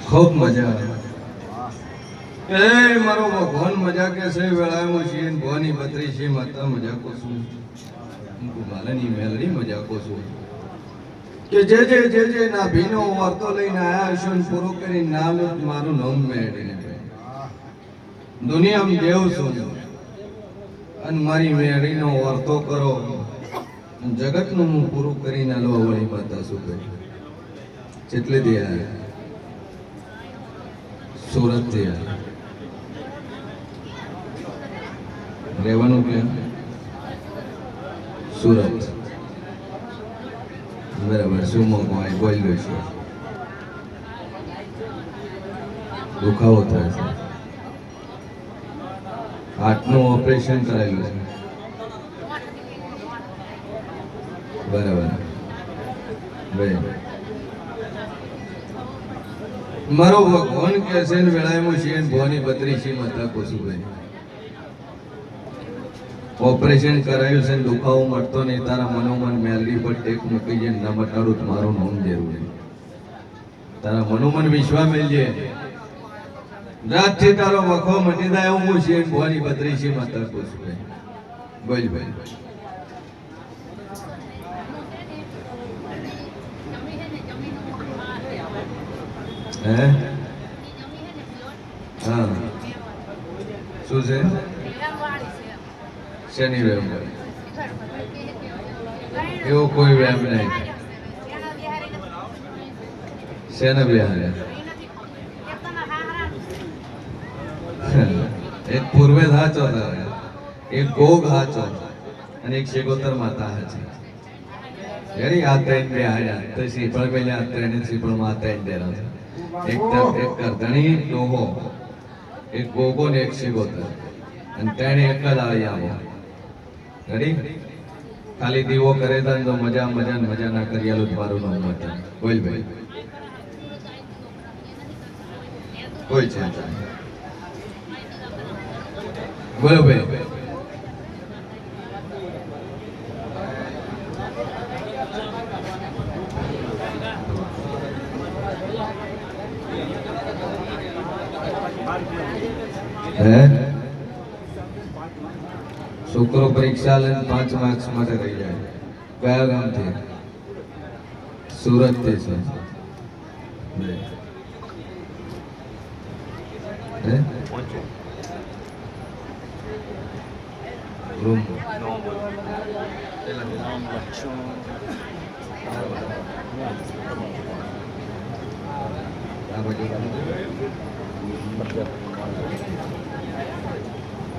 ખૂબ મજા એ મારો ભગવાન મજા કે છે વેળામાં છીએ ભવાની બત્રી છે માતા મજા કો છું માલની મેલડી મજા કો છું કે જે ના ભીનો વર્તો લઈને આયા હશો ને પૂરો કરીને નામ મારું નામ મેળવીને દુનિયામાં દેવ છું અને મારી મેળીનો વર્તો કરો જગતનું હું પૂરું કરીને લો વળી માતા શું કરી જેટલે દે સુરત દે રહેવાનું ક્યાં સુરત બરાબર શું મોકવાય બોલ્યો છે દુખાવો થાય છે હાર્ટનું ઓપરેશન કરાયેલું છે બરાબર ભાઈ મારો ભગવાન કે છે ને વેળામાં છે ને ભવાની બત્રી છે માતા કુસુભાઈ ઓપરેશન કરાયું છે દુખાવો મળતો નહીં તારા મનોમન મેલડી પર ટેક મૂકી છે ના મટાડું મારું નામ દેવું તારા મનોમન વિશ્વા મેલજે રાતથી તારો વખો મટી જાય હું છે ભવાની બત્રી છે માતા કુસુભાઈ બોલ ભાઈ હે હા શું છે શનિ વ્યાયામ એવો કોઈ વ્યાયામ નહીં શેના વ્યાયામ એક પૂર્વે હાચો એક ગોગ હાચો અને એક શેગોતર માતા હાચી યાર આ ત્રણ બે હાડ્યા તો શ્રીફળ પહેલા આ ત્રણ શ્રીફળ માતા ઇન્ડિયા એક કરધણી ડોહો એક ગોગો ને એક શેગોતર અને ત્રણે એક જ આવી આવો રેડી ખાલી દીવો કરે તો મજા મજા મજા ના કરી આલું મારું નામ હતા બોલ ભાઈ કોઈ છે બોલો ભાઈ છોકરો પરીક્ષા લઈને 5 માર્ક્સ માટે રહી જાય કયા ગામથી સુરત થી છે રૂમ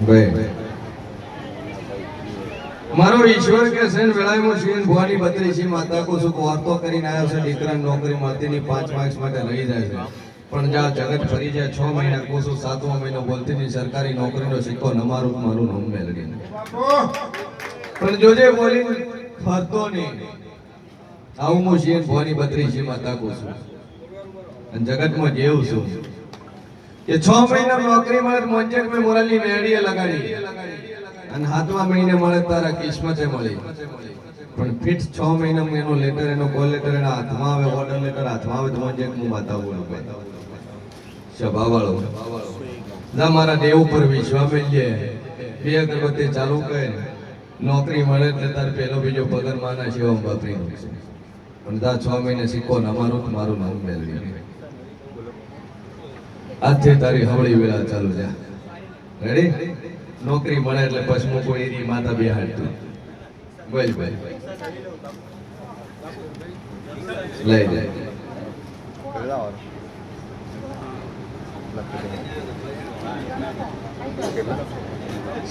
ભાઈ મારો ઈશ્વર કે છે વેળામાં શ્રી ભવાની બત્રી છે માતા કો સુખ વાર્તો કરીને આવ્યો છે દીકરા નોકરી મળતી ની 5 માર્ક્સ માટે રહી જાય છે પણ જા જગત ફરી જાય 6 મહિના કોસો 7મો મહિનો બોલતી ની સરકારી નોકરીનો સિક્કો નમારું મારું નામ મેળવી પણ જોજે બોલી ફરતો નહીં આવું હું શ્રી ભવાની બત્રી છે માતા કો સુખ અને જગતમાં જેવું છું કે 6 મહિના નોકરી મળે મોંચેક મે મોરલની મેડીએ લગાડી અને 7મા મહિને મળે તારા કિસ્મતે મળી પણ ફિટ 6 મહિનામાં એનો લેટર એનો કોલ લેટર એના હાથમાં આવે ઓર્ડર લેટર હાથમાં આવે તો મોંચેક હું માતા બોલું સભાવાળો ના મારા દેવ ઉપર વિશ્વાસ મેલજે બે અગરબત્તી ચાલુ કરે નોકરી મળે એટલે તાર પેલો બીજો પગાર માના સેવા બાપરી પણ તા 6 મહિને સિક્કો અમારું મારું નામ મેળવી આજથી તારી હવળી વેળા ચાલુ જા રેડી નોકરી મળે એટલે પછી મૂકો એની માતા બે હાડતું બોલ ભાઈ લઈ જાય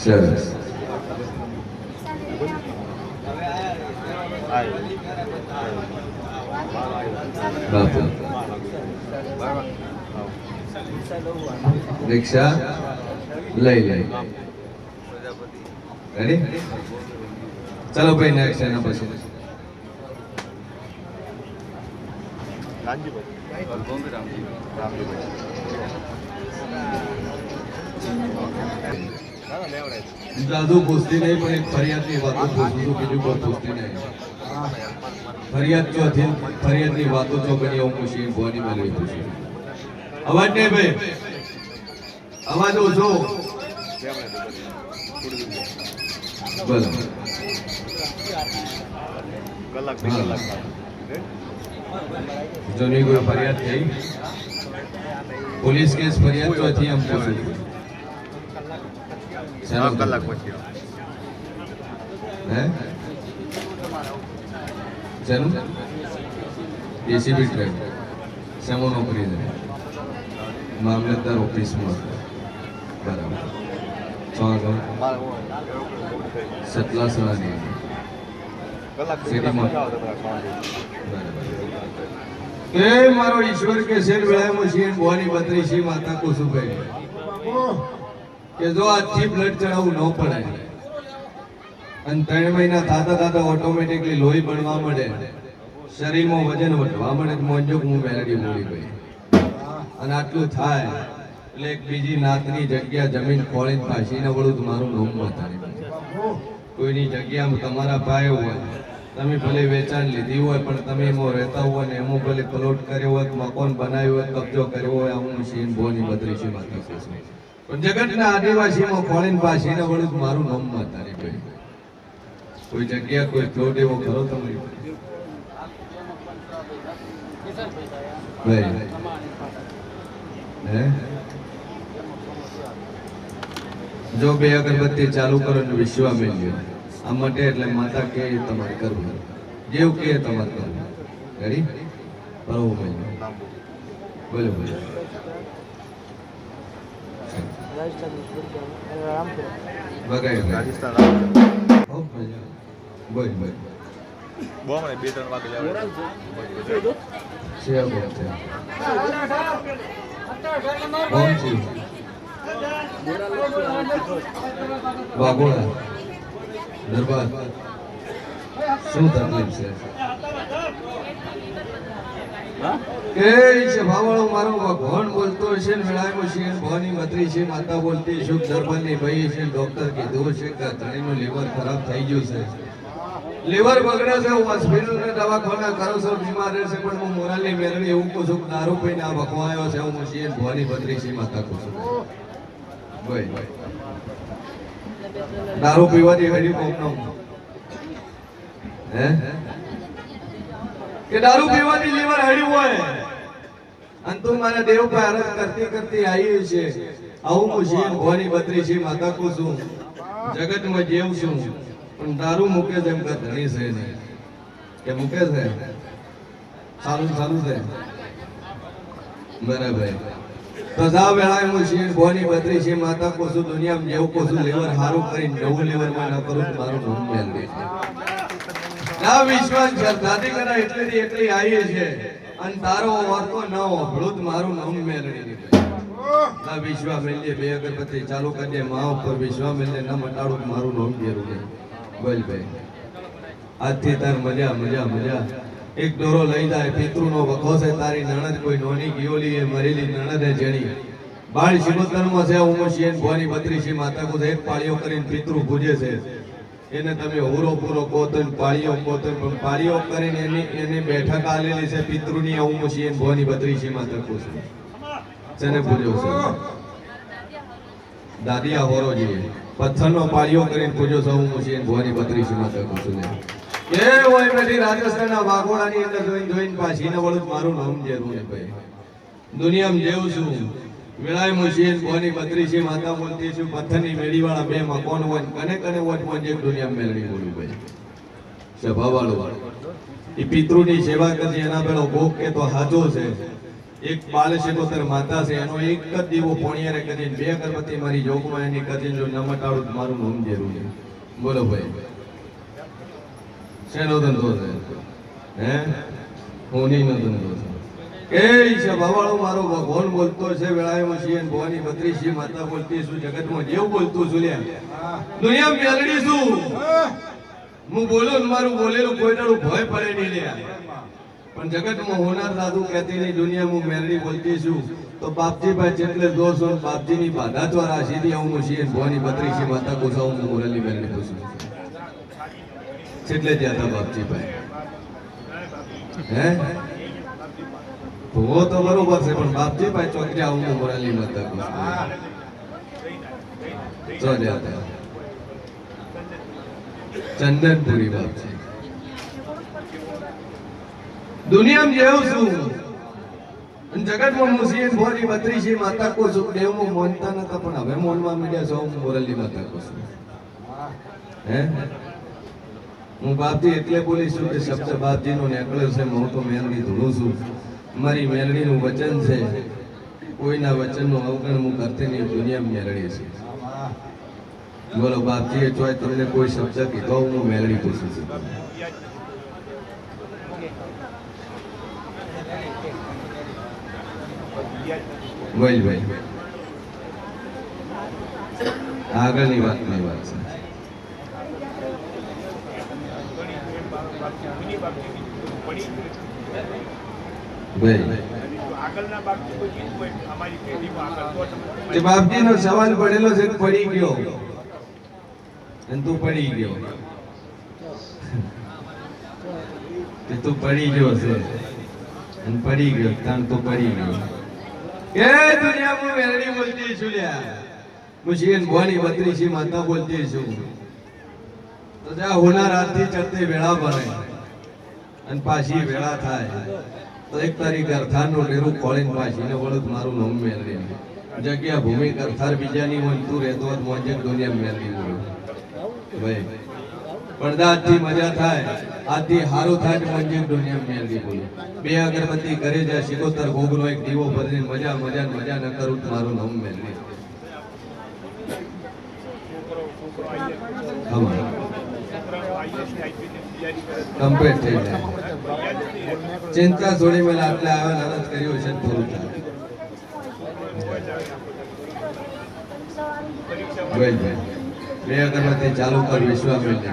સરસ બાપુ રિક્ષા લઈ લઈ રેડી ચલો ભાઈ નેક્સ્ટ એના પછી જાદુ પૂછતી નહીં પણ એક ફરિયાદની વાતો પૂછું છું બીજું કોઈ પૂછતી નહીં ફરિયાદની વાતો જો બની હું પૂછી ભવાની મેળવી પૂછી અવાજ નહીં ભાઈ, અવાજ ઓછો. બોલો. જોની કોઈ ફરિયાદ થઈ? પોલીસ કેસ ફરિયાદ તો હતી એમ પૂછું. કલાક પછી હે ચલો એસીબી ટ્રેક સેમો નોકરી છે મામલતદાર ઓફિસમાં. બરાબર. સતલા સળાની સિટીમાં. એ મારો ઈશ્વર કે શેર વેળામાં છીએ બોની 32 માતા કુસુભાઈ કે જો આજથી બ્લડ ચડાવવું ન પડે અને 3 મહિના થતા થતા ઓટોમેટિકલી લોહી બનવા મળે, શરીરમાં વજન વધવા મળે, મોંજો હું મેલડી બોલી ગઈ અને આટલું થાય એટલે એક બીજી નાતની જગ્યા જમીન ખોળીને ફાંસીને વળું મારું નામ બતાવી. કોઈની જગ્યામાં તમારા પાય હોય, તમે ભલે વેચાણ લીધી હોય પણ તમે એમાં રહેતા હોય ને એમાં ભલે પ્લોટ કર્યો હોય, મકાન બનાવ્યું હોય, કબજો કર્યો હોય, હું સીન બોની 32 માતા કુસુમ પણ જગતના આદિવાસીમાં ખોળીને ફાંસીને વળું મારું નામ બતાવી ગઈ. કોઈ જગ્યા કોઈ પ્લોટ એવો ખરો તમે? જો બે અગરબત્તી ચાલુ કરો ને વિશ્વા મેલ્યો આ માટે એટલે માતા કે તમારે કરવું, જેવું કે તમારે કરવું. રેડી? બરોબર મેલ્યો. બોલો બોલો. બગાઈ રાજસ્થાન બોલ બોલ. બહુ મને 2-3 વાગે જાવ છે બોલ છે. કોણ છે? વાગોડા દરબાર. શું તકલીફ છે? એ છે ભાવાળો મારો ભગવાન બોલતો હશે ને મેળાયો છે ભવાની 32 માતા બોલતી શુભ દરબારની ભાઈ છે. ડોક્ટર કીધું છે કે ધણીનું લીવર ખરાબ થઈ ગયું છે, લીવર બગડે છે, હોસ્પિટલ ને દવાખાના કરો છો, બીમાર રહેશે પણ હું મોરાલી મેળવી એવું કહું છું દારૂ પીને આ ભખવાયો છે. હું છીએ ભવાની 32 માતા કહું છું. દારૂ પીવાથી હરી કોમનો હે કે દારૂ પીવાથી લીવર હડ્યું હોય અને તું મારા દેવ પર અરજ કરતી કરતી આવી છે. આવું હું છીએ ભવાની 32 માતા કહું છું. જગતમાં જેવ છું પણ દારૂ મૂકે છે એમ કે ધણી છે નહીં કે મૂકે છે સારું સારું છે. બરાબર. તો જા વેળાએ હું છીએ ભવાની 32 માતા કહું છું. દુનિયામાં જેવું કહું છું લીવર હારું કરીને નવું લીવરમાં ન કરું મારું નામ મેળવી ના વિશ્વાસ શ્રદ્ધાથી કરા એટલી એટલી આવી છે અને તારો વાર્તો ન હોભળું મારું નામ મેળવી ના વિશ્વા મેળીએ. બે અગરબત્તી ચાલુ કરીએ મા ઉપર વિશ્વા મેળીએ ન મટાડું મારું નામ ઘેરું છે. બોલ ભાઈ આજથી તાર મજા મજા મજા. એક દોરો લઈ જાય પિતૃનો વખો છે તારી નણદ કોઈ નોની ગિયોલી એ મરેલી નણદે જેણી બાળ શિવતરમાં છે. હું શિયન ભવાની 32 માતા કો એક પાળીઓ કરીને પિતૃ પૂજે છે. એને તમે હોરો પૂરો કોતન પાળીઓ કોતન પણ પાળીઓ કરીને એને બેઠક આલેલી છે પિતૃની. હું શિયન ભવાની 32 માતા કો છું જેને પૂજ્યો છે દાદિયા હોરોજી પથ્થરનો પાળીઓ કરીને પૂજો છો. હું શિયન ભવાની 32 માતા કો છું. એ હોય બધી રાજસ્થાનના વાઘોડાની અંદર જોઈને પાછીને વળું મારું નામ જેરું ને ભાઈ. દુનિયામાં જેવું છું વેળાએ મુશીન ભવાની 32 માતા બોલતી છું. પથ્થરની મેળીવાળા બે મકોન હોય કને કને હોય એક દુનિયા મેળવી બોલું ભાઈ. સભાવાળો એ પિતૃની સેવા કરતી એના પેલો ભોગ કે તો હાજો છે. એક બાળ છે તો તાર માતા છે એનો એક જ દીવો પોણિયારે કરીને બે અગરબત્તી મારી જોગમાં એની કરીને જો ન મટાડું મારું નામ જેરું છે. બોલો ભાઈ શેનો ધંધો છે? હે હોનીનો ધંધો છે. એ છે ભવાળો મારો ભગવાન બોલતો છે વેળાએ હું છીએ ભવાની 32 માતા બોલતી છું. જગતમાં જેવું બોલતું છું લ્યા દુનિયા મેલડી છું. હું બોલું મારું બોલેલું કોઈ દાડું ભય પડે નહીં લ્યા. પણ જગતમાં હોનાર દાદુ કહેતી નહીં દુનિયા હું મેલડી બોલતી છું. તો બાપજીભાઈ જેટલે દોષ હોય બાપજીની બાધા દ્વારા સીધી હું છીએ ભવાની 32 માતા કોસા હું મોરલી મેલડી પૂછું એટલે જ્યાં હતા બાપજીભાઈ હે ભૂવો તો બરોબર છે પણ બાપજી ભાઈ ચોકડી આવું મોરાલી માતા ચંદનપુરી બાપજી દુનિયામાં જેવું છું જગતમાં મુસીન ભોરી બત્રીસી માતા કો સુખદેવમાં મોનતા નતા પણ હવે મોનમાં મીડિયા સૌ મોરલી માતા કો હે હું બાપજી એટલે બોલીશું કે શબ્દ બાપજીનો નીકળ્યો છે હું તો મેલડી ધૂણું છું મારી મેલડીનું વચન છે કોઈના વચનનું અવગણ હું કરતી નહીં દુનિયામાં મેલડી છે બોલો બાપજીએ ચોય તમને કોઈ શબ્દ કીધો હું મેલડી પૂછું છું બોલ ભાઈ આગળની વાતની વાત છે બાપજી નો સવાલ પડેલો છે પડી ગયો અને તું પડી ગયો કે તું પડી ગયો છે અને પડી ગયો તાણ તું પડી ગયો એ દુનિયામાં મેલડી બોલતી છું લ્યા મુશીન ભવાની બત્રીસી માતા બોલતી છું તો જા હોના રાતથી ચડતી વેળા બને અને પાછી વેળા થાય તો એક તારી ગરથારનું ડેરું ખોળીને પાછીને વળું મારું નામ મેલડી જગ્યા ભૂમિ ગરથાર બીજાની હોય તું રહેતો હોત મોજક દુનિયા મેલડી બોલું ભાઈ પડદાથી મજા થાય આથી હારું થાય તો મોજક દુનિયા મેલડી બોલું બે અગરબત્તી કરે જાય શિકોતર ભોગનો એક દીવો ભરીને મજા મજા મજા ન કરું મારું નામ મેલડી કમ્પ્લીટ થઈ જાય ચિંતા છોડી મેં આટલે આવ્યા નારાજ કર્યું છે પૂરું થાય બે અગરબત્તી ચાલુ કર વિશ્વામિત્ર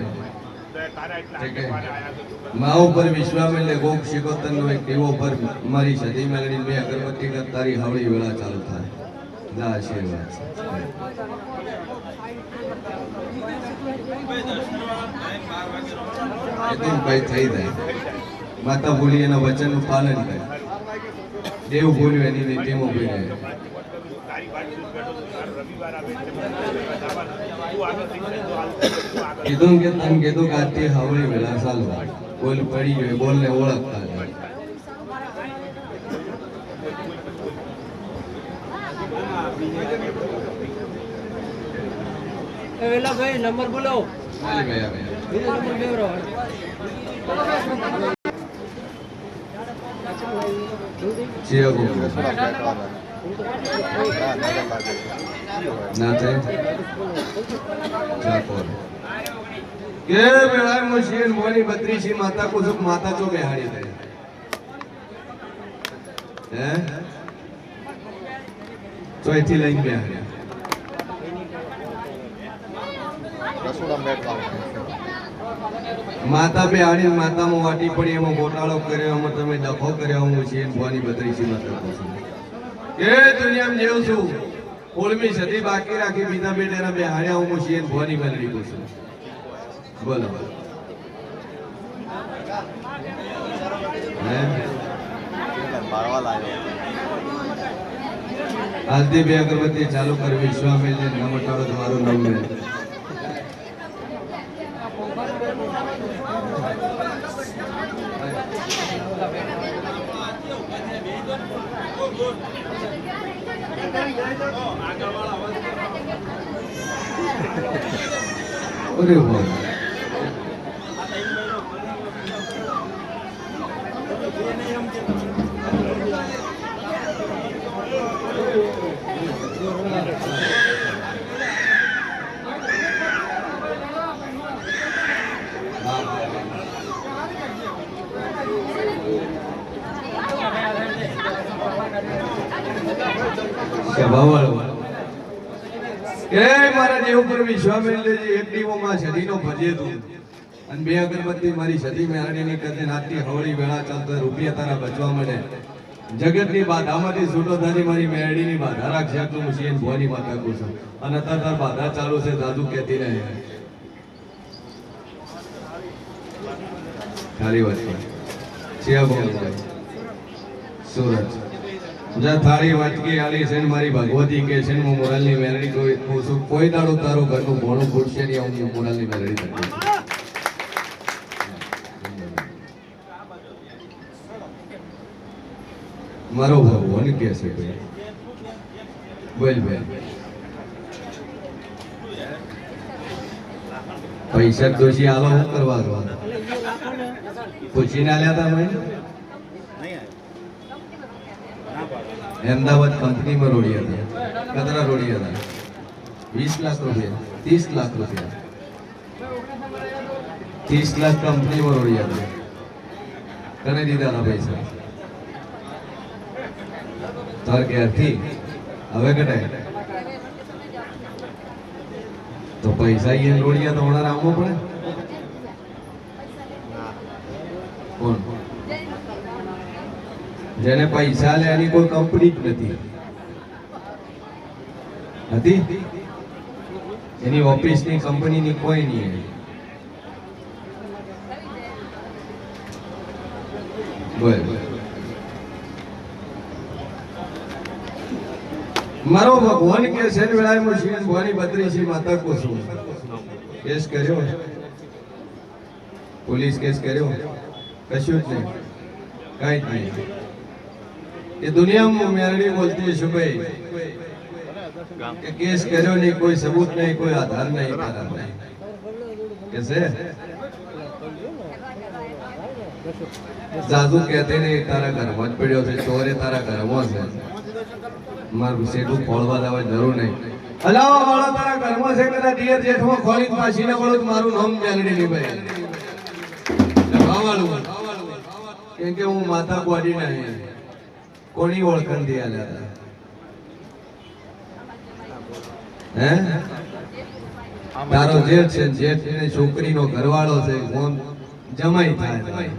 મા ઉપર વિશ્વામિત્ર ગોપ શિકોતર નો એક દીવો પર મારી સદી મેળવી બે અગરબત્તી કર તારી હવળી વેળા ચાલુ થાય જા આશીર્વાદ કઈ થઈ જાય માતા બોલી એના વચનનું પાલન કરે દેવ બોલ્યું એની નીતિમાં ઉભી રહે કીધું કે તને કીધું કે આજથી હવળી વેળા ચાલવા બોલ પડી ગયો બોલને ઓળખતા વેલા ભાઈ નંબર બોલો બત્રીસી માતા કુસુમ માતા ચો બેહાડી દે ચોથી લઈને બેહાડ્યા માતા બે આડી માતામાં વાટી પડી એમાં ગોટાળો કર્યો એમાં તમે ડખો કર્યો હું છે ભવાની બત્રીસી માતા પૂછું એ દુનિયામાં જેવું છું ઓળમી સદી બાકી રાખી બીજા બેટેના બે હાડ્યા હું છે ભવાની મેલડી પૂછું બોલો આજથી બે અગરબત્તી ચાલુ કરવી વિશ્વામિત્ર ન મટાડો તમારું નામ લે અરે વાહ મારા દેવ પર વિશ્વામિત્ર એક દીવો માં સદીનો ભજે તું અને બે અગરબત્તી મારી સદી મેળડીની કદે નાતી હવળી વેળા ચાલતો રૂપિયા તારા બચવા મળે જગતની બાધામાંથી છૂટો થાની મારી મેળડીની બાધા રાખશે આટલું મુશીન ભવાની માતા કુસુમ અને અત્યારે તાર બાધા ચાલુ છે દાદુ કહેતી રહે ખાલી વાત છે સુરત જા થાળી વાટકી આલી છે ને મારી ભગવતી કે છે ને હું મોરાલની મેલડી કોઈ દાડો તારું ઘરનું ભોણું ફૂટશે નહીં હું મોરાલની મેલડી થતી મારો ભગવાન કે છે ભાઈ બોલ ભાઈ પૈસા દોશી આલો હું કરવા દો પૂછીને આલ્યા હતા મેં અમદાવાદ કંપનીમાં રોડ્યા હતા કતરા રોડ્યા હતા 20 લાખ રૂપિયા 30 લાખ રૂપિયા 30 લાખ કંપનીમાં રોડ્યા હતા કને દીધા હતા પૈસા તાર ક્યારથી હવે કટાય તો પૈસા એ રોડિયા તો હોणार આવવો પડે કોણ જેને પૈસા લે એની કોઈ કંપની જ નથી એની ઓફિસની કંપનીની કોઈ નહીં બોલ મારો ભગવાન કે છે વેળાએ મુશીન ભવાની બત્રીસી માતા કો છું કેસ કર્યો પોલીસ કેસ કર્યો કશું જ નહીં કાંઈ જ નહીં એ દુનિયામાં મેરડી બોલતી છે ભાઈ કે કેસ કર્યો નહીં કોઈ સબૂત નહીં કોઈ આધાર નહીં તારા નહીં कैसे जादू कहते नहीं तारा घर मत पड़્યો છે ચોરે તારા ઘરમાં છે મારું સેટું ખોળવા દેવા જરૂર નહીં અલાવા વાળો તારા ઘરમાં છે કદા દિયર જેઠમાં ખોળી પાછીને વાળો મારું નામ મેલડી ની ભાઈ વાવાળું કેમ કે હું માતા ગોડી નહીં કોની ઓળખણ દે આલ્યા હે તારો જેઠ છે જેઠ ને છોકરીનો ઘરવાળો છે કોણ જમાઈ થાય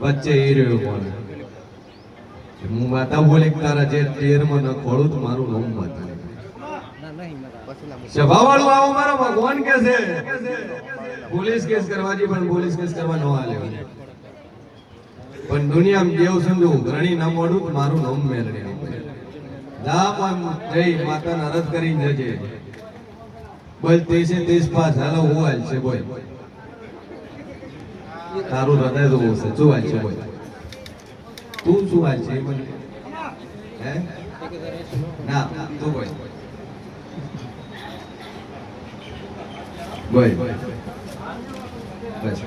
વચ્ચે એ રહ્યો કોણ હું માતા બોલી તારા જેઠ તેરમાં ન ખોળું તો મારું નામ માતા સભાવાળું આવો મારો ભગવાન કે છે પોલીસ કેસ કરવાજી પણ પોલીસ કેસ કરવા ન આલે પણ દુનિયામાં દેવ સમજો ઘણી ના મોડું મારું નામ મેળવી જા પણ જઈ માતાના અરજ કરીને જજે બોલ 30 પાસ હાલો હું હાલ છે બોલ તારું હૃદય તો છે શું હાલ છે બોલ તું શું હાલ છે મને હે ના તું બોલ બોલ બસ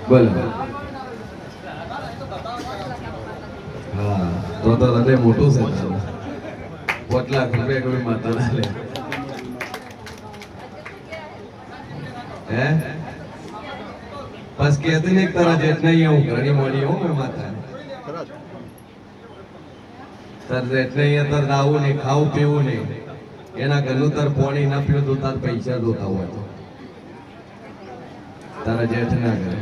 બોલ હા તો હૃદય મોટું છે 5 લાખ રૂપિયા કોઈ માતા ના લે હે બસ કહેते नहीं तारा जेठ नहीं हूँ घनी मोड़ी हूँ मैं माता तार जेठ नहीं है तार दाऊ नहीं खाऊ पीવું नहीं એના ઘરનું તાર પાણી ના પીવું તો તાર પૈસા જોતા હોય તો તારા જેઠ ના કરે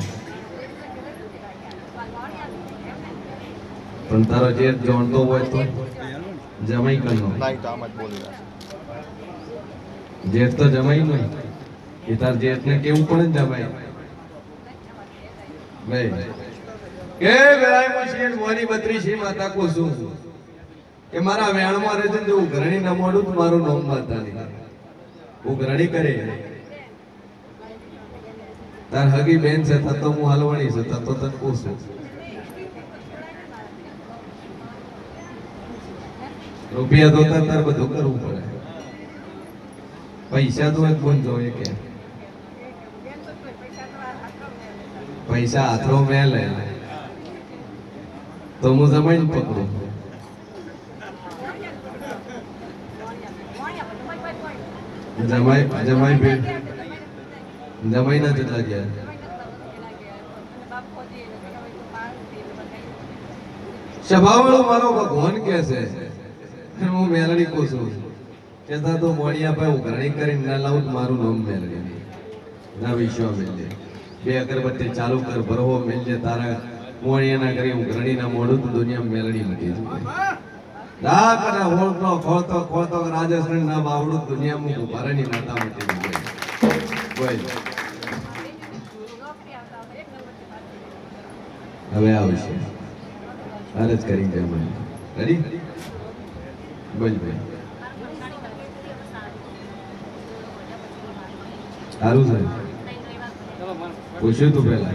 પણ તારો જેઠ જાણતો હોય તો જમાઈ કરનો જેઠ તો જમાઈ નહીં એ તાર જેઠ ને કેવું પડે ને જમાઈ ભાઈ કે વેળાએ મશીન મોની 32 માતા કો શું કે મારા વેણમાં રહે છે હું ઘરણી ન મોડું તો મારું નામ માતા નહીં હું ઘરણી કરે તાર હગી બેન છે તતો હું હાલવાણી છે તતો તને પૂછું રૂપિયા તો તાર બધું કરવું પડે પૈસા તો એક બોલ જોઈએ કે પૈસા હાથરો મેં લે તો હું જમાઈને પકડું જમાઈ ભેટ જમાઈ ના કેટલા ગયા સ્વભાવવાળો મારો ભગવાન કે છે હું મેલડી કો છું કેતા તો મોડિયા ભાઈ ઉઘરાણી કરીને ના લાવું મારું નામ મેલડી ના વિશ્વા મેલજે બે અગરબત્તી ચાલુ કર ભરવો મેલજે તારા મોડિયા ના કરી ઉઘરાણી ના મોડું તો દુનિયા મેલડી મટી જાય લા કરે હોળતો ખોળતો રાજસ્થાન ના બાવડું દુનિયામાં ઉભારાની નાતા મટી જાય બોલ હવે આવશે અરજ કરી જાય મને રેડી બોલ ભાઈ સારું છે પૂછ્યું તું પહેલા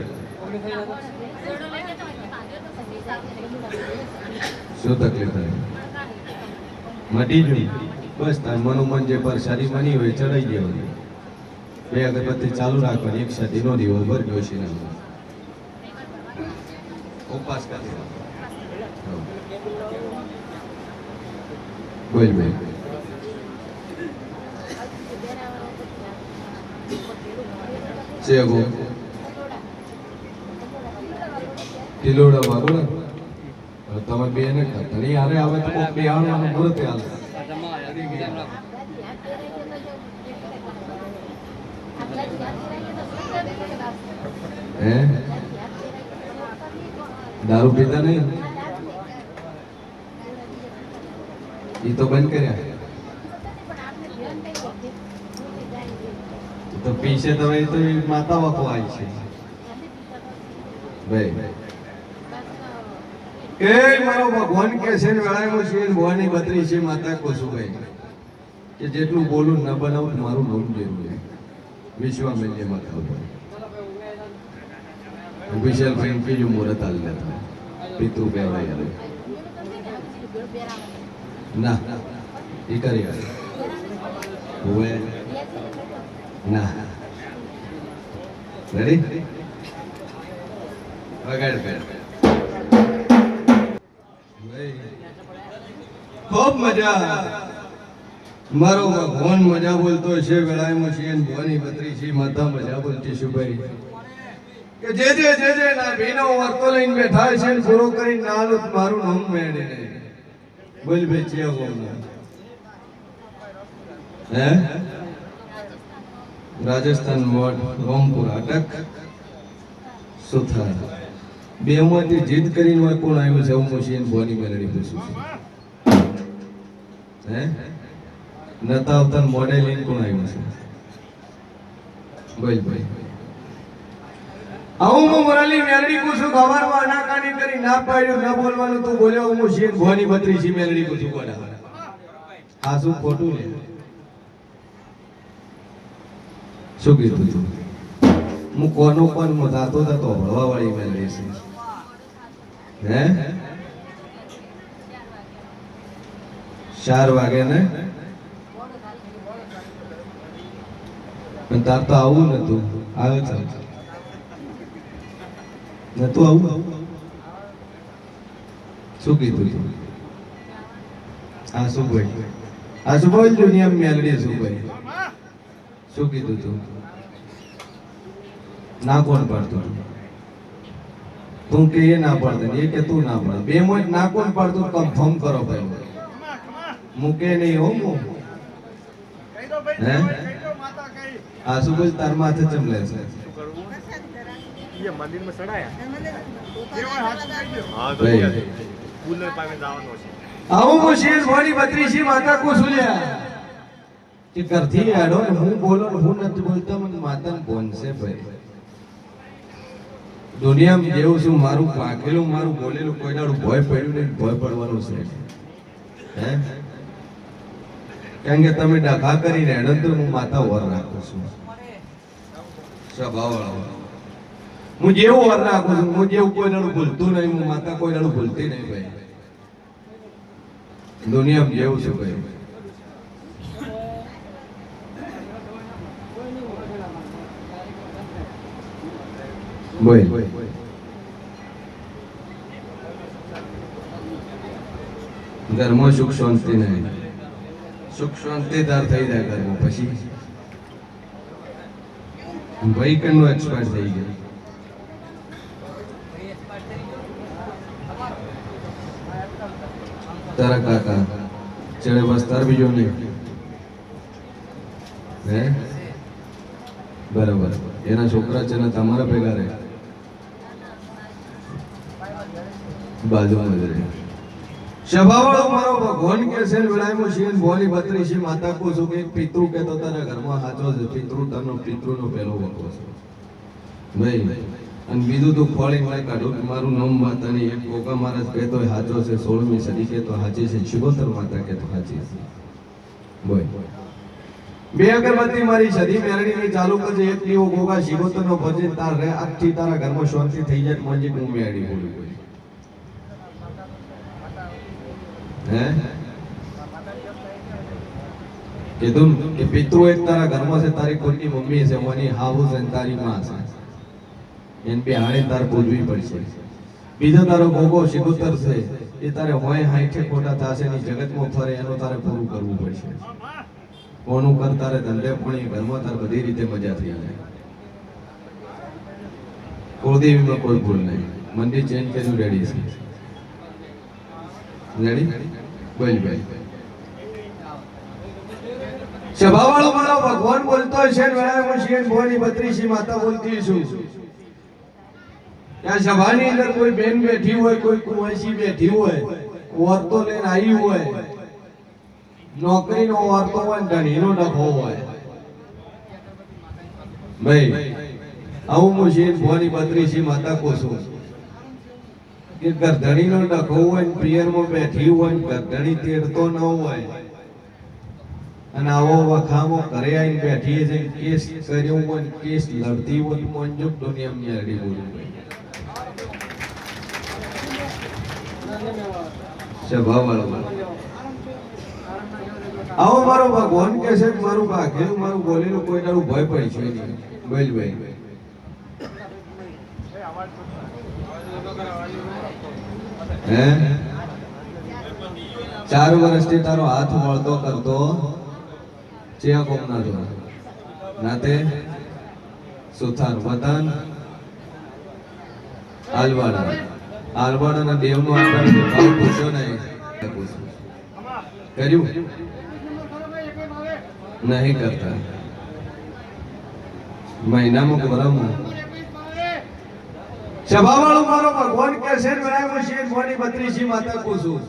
શું તકલીફ થાય મટી ગયું બસ તાર મનોમન જે પરસારી મની હોય ચડાઈ ગયો બે અગરબત્તી ચાલુ રાખવાની એક સદીનો દીવો ભર ગયો છે ઉપવાસ કરી બોલ ભાઈ ચેગો તિલોડા વાગો ને તમે બે ને કરતા નહીં હારે આવે તો કોક બે આવવાનું મુહૂર્ત હાલે હે દારૂ પીતા નહીં એ તો બંધ કર્યા તો પીછે તો એ તો માતા વખો આવી છે ભાઈ કે મારો ભગવાન કે છે ને વેળામાં છે ભવાની બત્રી છે માતા કોસુભાઈ કે જેટલું બોલું ન બનાવું મારું નામ જેવું છે વિશ્વામિત્રી માતા ઉપર વિશાલ ભાઈ બીજું મુહૂર્ત હાલ લેતા પિતૃ કહેવાય ના એ કરી હવે ના રેડી વગાડ પેડ ખૂબ મજા મારો ભગવાન મજા બોલતો છે વેળામાં છે ભવાની બત્રી છે માતા મજા બોલતી છે ભાઈ કે જે ના ભીનો વર્તો લઈને બેઠા છે ને પૂરો કરીને નાનું મારું નામ મેળે બોલ ભાઈ છે હે રાજસ્થાન મોડ રોમપુર અટક સુથાર બે માંથી જીત કરીને કોણ આવ્યું છે હું મશીન ભવાની મેલડી પૂછું છું હે નતા આવતા મોડેલ લઈને કોણ આવ્યું છે બોલ ભાઈ આવું હું મોરાલી મેલડી પૂછું ખબરમાં અનાકાની કરી ના પાડ્યું ના બોલવાનું તું બોલ્યો હું મશીન ભવાની બત્રી છે મેલડી પૂછું કોડા આ શું ખોટું લે શું કીધું તું હું કોનો પણ મધાતો થતો હળવા વાળી મેલડી છે હે 4 વાગે ને પણ તાર તો આવું નતું આવે છે નતું આવું શું કીધું તું આ શું બોલ દુનિયા મેલડી શું ભાઈ શું કીધું તું ના કોણ પાડતું તું કે એ ના પાડતો એ કે તું ના પાડ બે મોજ ના કોણ પાડતું કન્ફર્મ કરો ભાઈ મૂકે નહીં હો મુ હે આ શું બોલ તાર માથે ચમલે છે ये मंदिर में चढ़ाया फूल पावे जावनो છે આવું મુશીર ભવાની બત્રી છે માતા કો સુલ્યા કે કરથી આડો ને હું બોલો ને હું નથી બોલતા મને માતાને કોણ છે ભાઈ દુનિયામાં જેવું છું મારું પાકેલું મારું બોલેલું કોઈ દાડું ભય પડ્યું નહીં ભય પડવાનું છે હે કારણ કે તમે ડખા કરીને હેડો તો હું માતા વર રાખું છું સ્વભાવ હું જેવું વર રાખું છું હું જેવું કોઈ દાડું ભૂલતું નહીં હું માતા કોઈ દાડું ભૂલતી નહીં ભાઈ દુનિયામાં જેવું છે ભાઈ બોલ ઘરમાં સુખ શાંતિ નહીં સુખ શાંતિ તાર થઈ જાય ઘરમાં પછી ભાઈ કનો એક્સપાયર થઈ ગયો તારા કાકા ચડે બસ તાર બીજો નહીં હે બરાબર એના છોકરા છે ને તમારા ભેગા રહે બાજુમાં જ રહે સ્વભાવવાળો મારો ભગવાન કે છે વિલાયમો છે ભોલી બત્રી છે માતા કો છો કે પિતૃ કે તો તારા ઘરમાં સાચો છે પિતૃ તનો પિતૃનો પહેલો વખો છે ભાઈ અને બીજું તો ખોળી મને કાઢું કે મારું નામ માતાની એક ગોગા મહારાજ કહેતો હોય સાચો છે, 16મી સદી કહેતો સાચી છે, શિગોતર માતા કહેતો સાચી છે. બોલ બે અગરબત્તી મારી સદી મેરડીની ચાલુ કરજે, એક દીવો ગોગા શિગોતરનો ભજે, તાર રે આખી તારા ઘરમાં શાંતિ થઈ જાય. મંજી હું મેરડી બોલું હે કીધું કે પિતૃ એક તારા ઘરમાં છે, તારી ખુદની મમ્મી છે, ઓની હાહુ છે ને તારી માં છે, એને બે હાડે તાર પૂજવી પડશે. બીજો તારો ગોગો શિગોતર છે, એ તારે હોય હાઈઠે ખોટા થશે ની જગતમાં ફરે, એનું તારે પૂરું કરવું પડશે. કોનું કર તારે ધંધે પણ ઘરમાં તાર બધી રીતે મજા થઈ જાય. કુળદેવીમાં કોઈ ભૂલ નહીં. મંદિર ચેન્જ કર્યું, રેડી છે, રેડી બોલ ભાઈ. સભાવાળો મારો ભગવાન બોલતો હોય છે, વેળામાં શિયન ભવાની 32 માતા બોલતી છું. ત્યાં સભાની અંદર કોઈ બેન બેઠી હોય, કોઈ કુંવાસી બેઠી હોય, ઓરતો લઈને આવી હોય, નોકરીનો ઓરતો હોય, ધણીનો ડખો હોય. ભાઈ આવું હું શિયન ભવાની 32 માતા કહું છું કે ગરધણીનો ડખો હોય, પિયરમાં બેઠી હોય, ગરધણી તેડતો ન હોય, અને આવો વખામો ઘરે આવીને બેઠી છે, કેસ કર્યો હોય, કેસ લડતી હોય, મંજૂર દુનિયામાં મેરડી બોલું આવો મારો ભગવાન કે છે, મારું ભાગેલું મારું બોલેલું કોઈ દાડું ભય પડી છે નહીં. બોલ ભાઈ હે 4 વર્ષથી તારો હાથ મળતો કરતો ચિયા કોમ ના જો નાતે સુથાર વતન આલવાડાના દેવનો આકાર ભાવ પૂછ્યો નહીં, કર્યું નહીં કરતા. મહિનામાં ભરાવું સભાવાળો મારો ભગવાન કે છે, વેળામાં શિયન ભવાની 32 માતા પૂછું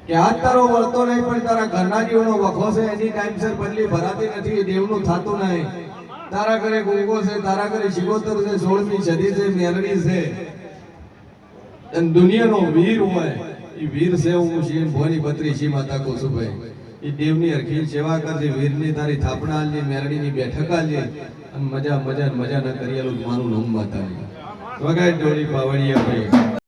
કે હાથ તારો વળતો નહીં, પણ તારા ઘરના જીવનો વખો છે, એની ટાઈમસર બદલી ભરાતી નથી, એ દેવનું થતું નહીં. તારા ઘરે ગોગો છે, તારા ઘરે શિગોતર છે, 16મી સદી છે, મેરડી છે, અને દુનિયાનો વીર હોય એ વીર છે. હું શિયન ભવાની 32 માતા કહું છું ભાઈ, એ દેવની હરખી સેવા કરજે, વીરની તારી થાપણા આલજે, મેરડીની બેઠક આલજે, અને મજા મજા મજા ન કરી આલું મારું નામ માતા વગાડ ડોળી પાવડિયા ભાઈ.